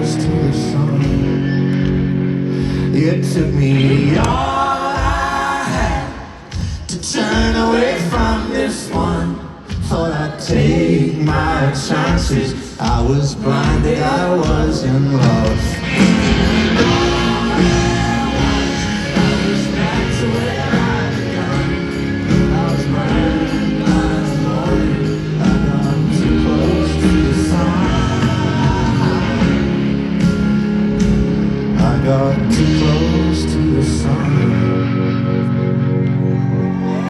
close to the sun. It took me all I had to turn away from this one. Thought I'd take my chances. I was blinded, I was in love. Got too close to the sun.